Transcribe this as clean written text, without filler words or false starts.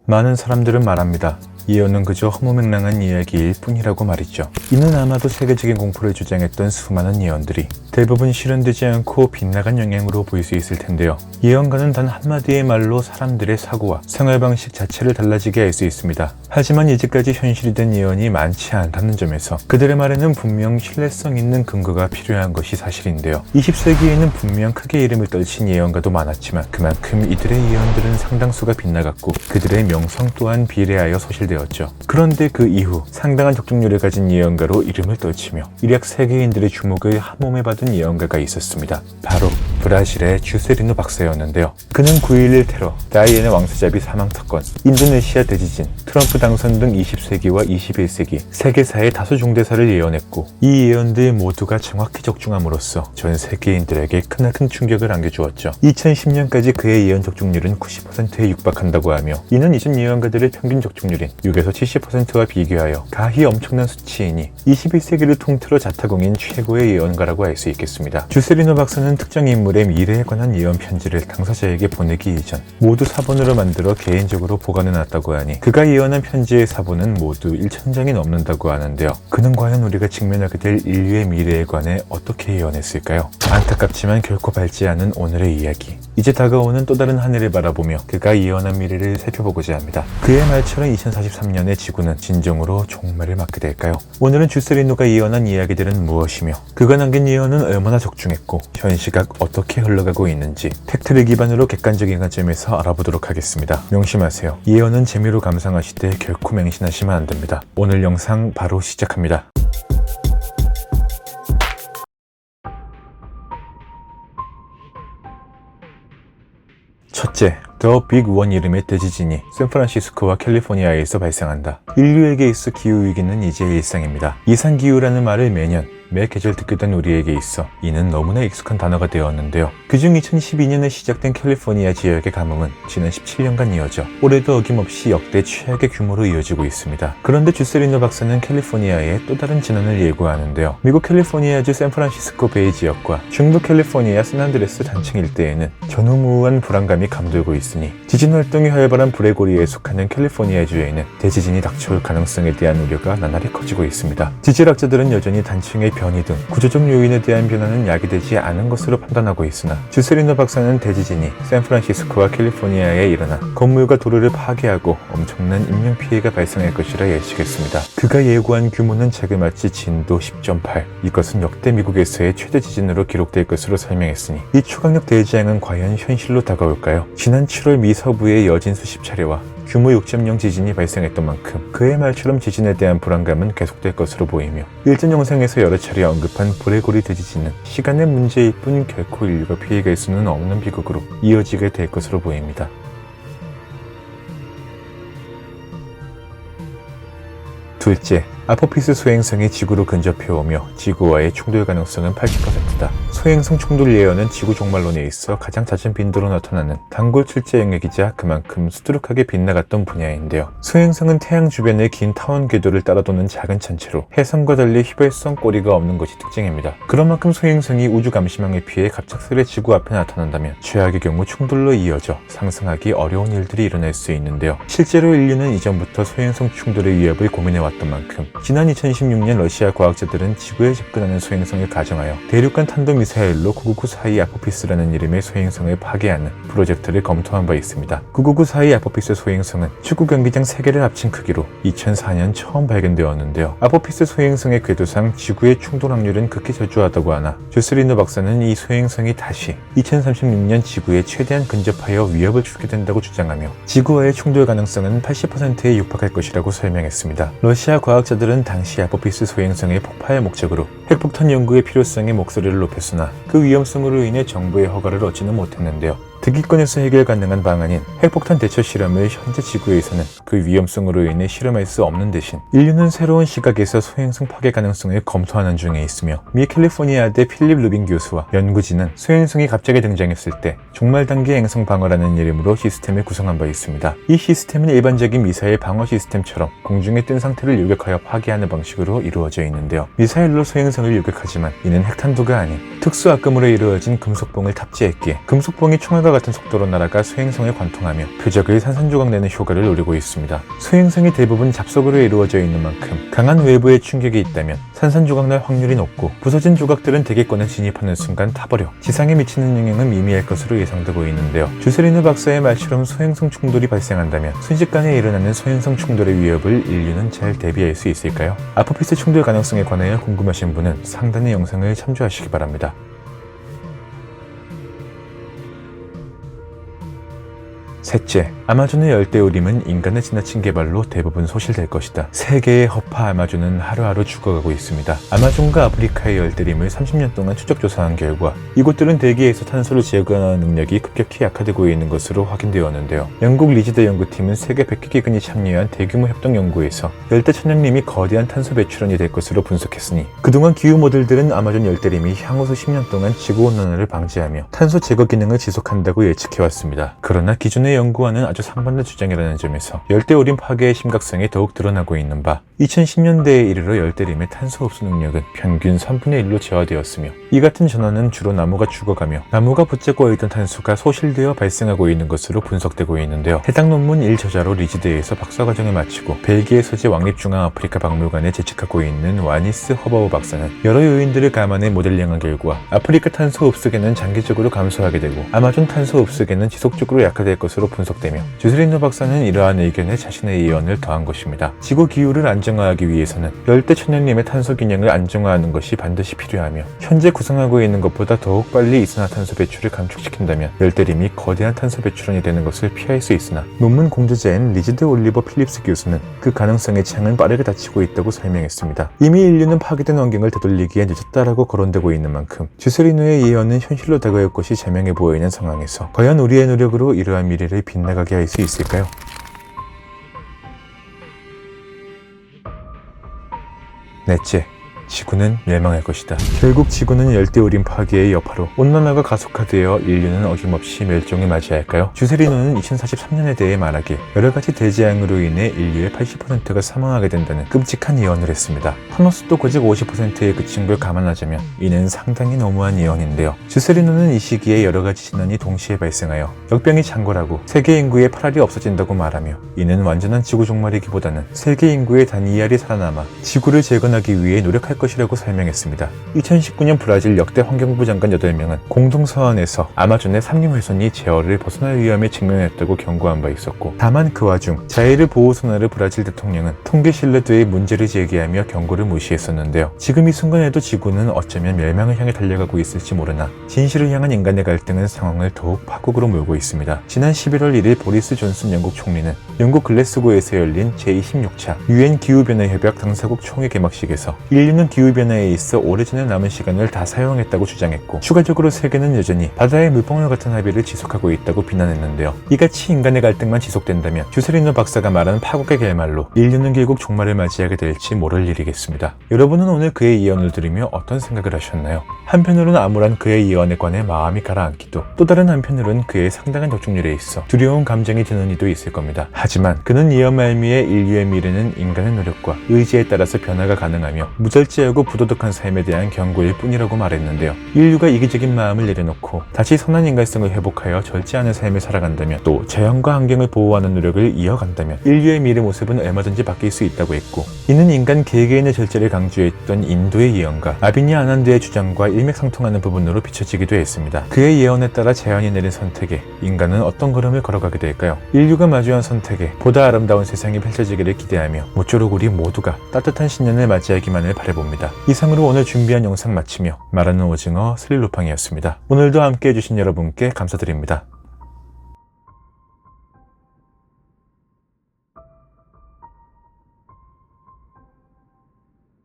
많은 사람들은 말합니다. 예언은 그저 허무맹랑한 이야기일 뿐이라고 말이죠. 이는 아마도 세계적인 공포를 주장했던 수많은 예언들이 대부분 실현되지 않고 빗나간 영향으로 보일 수 있을 텐데요. 예언가는 단 한마디의 말로 사람들의 사고와 생활 방식 자체를 달라지게 할 수 있습니다. 하지만 이제까지 현실이 된 예언이 많지 않다는 점에서 그들의 말에는 분명 신뢰성 있는 근거가 필요한 것이 사실인데요. 20세기에는 분명 크게 이름을 떨친 예언가도 많았지만 그만큼 이들의 예언들은 상당수가 빗나갔고 그들의 명성 또한 비례하여 소실되었죠. 그런데 그 이후 상당한 적중률을 가진 예언가로 이름을 떨치며 일약 세계인들의 주목을 한몸에 받은 예언가가 있었습니다. 바로 브라질의 주세리노 박사였는데요. 그는 9.11 테러, 다이애나 왕세자비 사망 사건, 인도네시아 대지진, 트럼프 당선 등 20세기와 21세기 세계사의 다수 중대사를 예언했고 이 예언들 모두가 정확히 적중함으로써 전 세계인들에게 크나큰 충격을 안겨주었죠. 2010년까지 그의 예언 적중률은 90%에 육박한다고 하며 이는 이전 예언가들의 평균 적중률인 6에서 70%와 비교하여 가히 엄청난 수치이니 21세기를 통틀어 자타공인 최고의 예언가라고 할 수 있겠습니다. 주세리노 박사는 특정 인물의 미래에 관한 예언 편지를 당사자에게 보내기 이전 모두 사본으로 만들어 개인적으로 보관해놨다고 하니 그가 예언한 편지의 사본은 모두 1000장이 넘는다고 하는데요. 그는 과연 우리가 직면하게 될 인류의 미래에 관해 어떻게 예언했을까요? 안타깝지만 결코 밝지 않은 오늘의 이야기. 이제 다가오는 또 다른 한 해를 바라보며 그가 예언한 미래를 살펴보고자 합니다. 그의 말처럼 2043년에 지구는 진정으로 종말을 맞게 될까요? 오늘은 주세리노가 예언한 이야기들은 무엇이며 그가 남긴 예언은 얼마나 적중했고 현 시각 어떻게 흘러가고 있는지 팩트를 기반으로 객관적인 관점에서 알아보도록 하겠습니다. 명심하세요. 예언은 재미로 감상하시되 결코 맹신하시면 안 됩니다. 오늘 영상 바로 시작합니다. 첫째, 더 빅 원 이름의 대지진이 샌프란시스코와 캘리포니아에서 발생한다. 인류에게 있어 기후위기는 이제 일상입니다. 이상기후라는 말을 매년 매 계절 듣게 된 우리에게 있어 이는 너무나 익숙한 단어가 되었는데요. 그중 2012년에 시작된 캘리포니아 지역의 가뭄은 지난 17년간 이어져 올해도 어김없이 역대 최악의 규모로 이어지고 있습니다. 그런데 주세리노 박사는 캘리포니아의 또 다른 진원을 예고하는데요. 미국 캘리포니아주 샌프란시스코 베이 지역과 중부 캘리포니아 샌안드레스 단층 일대에는 전무후무한 불안감이 감돌고 있으니 지진 활동이 활발한 불의 고리에 속하는 캘리포니아주에는 대지진이 닥쳐올 가능성에 대한 우려가 나날이 커지고 있습니다. 지질학자들은 여전히 단층의 변이 등 구조적 요인에 대한 변화는 야기되지 않은 것으로 판단하고 있으나 주세리노 박사는 대지진이 샌프란시스코와 캘리포니아에 일어나 건물과 도로를 파괴하고 엄청난 인명피해가 발생할 것이라 예측했습니다. 그가 예고한 규모는 자그마치 진도 10.8, 이것은 역대 미국에서의 최대 지진으로 기록될 것으로 설명했으니 이 초강력 대지양은 과연 현실로 다가올까요? 지난 7월 미 서부의 여진 수십 차례와 규모 6.0 지진이 발생했던 만큼 그의 말처럼 지진에 대한 불안감은 계속될 것으로 보이며 일전 영상에서 여러 차례 언급한 불의 고리 대지진은 시간의 문제일 뿐 결코 인류가 피해갈 수는 없는 비극으로 이어지게 될 것으로 보입니다. 둘째, 아포피스 소행성이 지구로 근접해오며 지구와의 충돌 가능성은 80%다. 소행성 충돌 예언은 지구 종말론에 있어 가장 잦은 빈도로 나타나는 단골 출제 영역이자 그만큼 수두룩하게 빗나갔던 분야인데요. 소행성은 태양 주변의 긴 타원 궤도를 따라도는 작은 천체로 해성과 달리 휘발성 꼬리가 없는 것이 특징입니다. 그런 만큼 소행성이 우주 감시망을 피해 갑작스레 지구 앞에 나타난다면 최악의 경우 충돌로 이어져 상상하기 어려운 일들이 일어날 수 있는데요. 실제로 인류는 이전부터 소행성 충돌의 위협을 고민해왔던 만큼 지난 2016년 러시아 과학자들은 지구에 접근하는 소행성을 가정하여 대륙간 탄도미사일로 99942 아포피스라는 이름의 소행성을 파괴하는 프로젝트를 검토한 바 있습니다. 99942 아포피스 소행성은 축구 경기장 3개를 합친 크기로 2004년 처음 발견되었는데요. 아포피스 소행성의 궤도상 지구의 충돌 확률은 극히 저조하다고 하나 주세리노 박사는 이 소행성이 다시 2036년 지구에 최대한 근접하여 위협을 주게 된다고 주장하며 지구와의 충돌 가능성은 80%에 육박할 것이라고 설명했습니다. 러시아 과학자들은 당시 아포피스 소행성의 폭파의 목적으로 핵폭탄 연구의 필요성에 목소리를 높였으나 그 위험성으로 인해 정부의 허가를 얻지는 못했는데요. 대기권에서 해결 가능한 방안인 핵폭탄 대처 실험을 현재 지구에서는 그 위험성으로 인해 실험할 수 없는 대신 인류는 새로운 시각에서 소행성 파괴 가능성을 검토하는 중에 있으며 미 캘리포니아대 필립 루빈 교수와 연구진은 소행성이 갑자기 등장했을 때 종말 단계 행성 방어라는 이름으로 시스템을 구성한 바 있습니다. 이 시스템은 일반적인 미사일 방어 시스템처럼 공중에 뜬 상태를 요격하여 파괴하는 방식으로 이루어져 있는데요. 미사일로 소행성을 요격하지만 이는 핵탄두가 아닌 특수 악금으로 이루어진 금속봉을 탑재했기에 금속봉이 총알과 같은 속도로 날아가 소행성에 관통하며 표적을 산산조각내는 효과를 노리고 있습니다. 소행성이 대부분 잡석으로 이루어져 있는 만큼 강한 외부의 충격이 있다면 산산조각날 확률이 높고 부서진 조각들은 대기권에 진입하는 순간 타버려 지상에 미치는 영향은 미미할 것으로 예상되고 있는데요. 주세리누 박사의 말처럼 소행성 충돌이 발생한다면 순식간에 일어나는 소행성 충돌의 위협을 인류는 잘 대비할 수 있을까요? 아포피스 충돌 가능성에 관하여 궁금하신 분은 상단의 영상을 참조하시기 바랍니다. 셋째, 아마존의 열대우림은 인간의 지나친 개발로 대부분 소실될 것이다. 세계의 허파 아마존은 하루하루 죽어가고 있습니다. 아마존과 아프리카의 열대림을 30년 동안 추적 조사한 결과 이곳들은 대기에서 탄소를 제거하는 능력이 급격히 약화되고 있는 것으로 확인되었는데요. 영국 리지대 연구팀은 세계 100개 기관이 참여한 대규모 협동 연구에서 열대 천연림이 거대한 탄소 배출원이 될 것으로 분석했으니 그동안 기후 모델들은 아마존 열대림이 향후 수십 년 동안 지구온난화를 방지하며 탄소 제거 기능을 지속한다고 예측해왔습니다. 그러나 기존의 연구와는 아주 상반된 주장이라는 점에서 열대우림 파괴의 심각성이 더욱 드러나고 있는 바 2010년대에 이르러 열대림의 탄소 흡수 능력은 평균 3분의 1로 저하되었으며 이 같은 전환은 주로 나무가 죽어가며 나무가 붙잡고 있던 탄소가 소실되어 발생하고 있는 것으로 분석되고 있는데요. 해당 논문 1저자로 리지대에서 박사과정을 마치고 벨기에 소재 왕립중앙아프리카 박물관에 재직하고 있는 와니스 허바우 박사는 여러 요인들을 감안해 모델링한 결과 아프리카 탄소 흡수계는 장기적으로 감소하게 되고 아마존 탄소 흡수계는 지속적으로 약화될 것으로 분석되며 주세리누 박사는 이러한 의견에 자신의 예언을 더한 것입니다. 지구 기후를 안정화하기 위해서는 열대 천연림의 탄소 균형을 안정화하는 것이 반드시 필요하며 현재 구성하고 있는 것보다 더욱 빨리 이산화탄소 배출을 감축시킨다면 열대림이 거대한 탄소 배출원이 되는 것을 피할 수 있으나 논문 공저자인 리지드 올리버 필립스 교수는 그 가능성의 창은 빠르게 닫히고 있다고 설명했습니다. 이미 인류는 파괴된 환경을 되돌리기에 늦었다라고 거론되고 있는 만큼 주세리누의 예언은 현실로 다가올 것이 제명해 보이는 상황에서 과연 우리의 노력으로 이러한 미래를 빗나가게 할 수 있을까요? 넷째, 지구는 멸망할 것이다. 결국 지구는 열대우림 파괴의 여파로 온난화가 가속화되어 인류는 어김없이 멸종을 맞이할까요? 주세리누는 2043년에 대해 말하길 여러가지 대재앙으로 인해 인류의 80%가 사망하게 된다는 끔찍한 예언을 했습니다. 타노스도 고작 50%에 그친 걸 감안하자면 이는 상당히 너무한 예언인데요. 주세리누는 이 시기에 여러가지 재난이 동시에 발생하여 역병이 창궐하고 세계 인구의 8알이 없어진다고 말하며 이는 완전한 지구 종말이기보다는 세계 인구의 단 2알이 살아남아 지구를 재건하기 위해 노력할 것이라고 설명했습니다. 2019년 브라질 역대 환경부 장관 8명은 공동서한에서 아마존의 산림훼손이 제어를 벗어날 위험에 직면했다고 경고한 바 있었고 다만 그 와중 자해를 보호선언을 브라질 대통령은 통계 신뢰도에 문제를 제기하며 경고를 무시했었는데요. 지금 이 순간에도 지구는 어쩌면 멸망을 향해 달려가고 있을지 모르나 진실을 향한 인간의 갈등은 상황을 더욱 파국으로 몰고 있습니다. 지난 11월 1일 보리스 존슨 영국 총리는 영국 글래스고에서 열린 제26차 UN 기후변화협약 당사국 총회 개막식에서 인류는 기후변화에 있어 오래전에 남은 시간을 다 사용했다고 주장했고 추가적으로 세계는 여전히 바다의 물방울 같은 합의를 지속하고 있다고 비난했는데요. 이같이 인간의 갈등만 지속된다면 주세리누 박사가 말한 파국의 결말로 인류는 결국 종말을 맞이하게 될지 모를 일이겠습니다. 여러분은 오늘 그의 예언을 들으며 어떤 생각을 하셨나요? 한편으로는 암울한 그의 예언에 관해 마음이 가라앉기도 또 다른 한편으로는 그의 상당한 적중률에 있어 두려운 감정이 드는 이도 있을 겁니다. 하지만 그는 예언 말미에 인류의 미래는 인간의 노력과 의지에 따라서 변화가 가능하며 무절제하고 부도덕한 삶에 대한 경고일 뿐이라고 말했는데요. 인류가 이기적인 마음을 내려놓고 다시 선한 인간성을 회복하여 절제하는 삶을 살아간다면 또 자연과 환경을 보호하는 노력을 이어간다면 인류의 미래 모습은 얼마든지 바뀔 수 있다고 했고 이는 인간 개개인의 절제를 강조했던 인도의 예언과 아비니 아난드의 주장과 일맥상통하는 부분으로 비춰지기도 했습니다. 그의 예언에 따라 자연이 내린 선택에 인간은 어떤 걸음을 걸어가게 될까요? 인류가 마주한 선택에 보다 아름다운 세상이 펼쳐지기를 기대하며 모쪼록 우리 모두가 따뜻한 신년을 맞이하기만을 바라봅니다. 이상으로 오늘 준비한 영상 마치며 말하는 오징어 스릴루팡이었습니다. 오늘도 함께 해주신 여러분께 감사드립니다.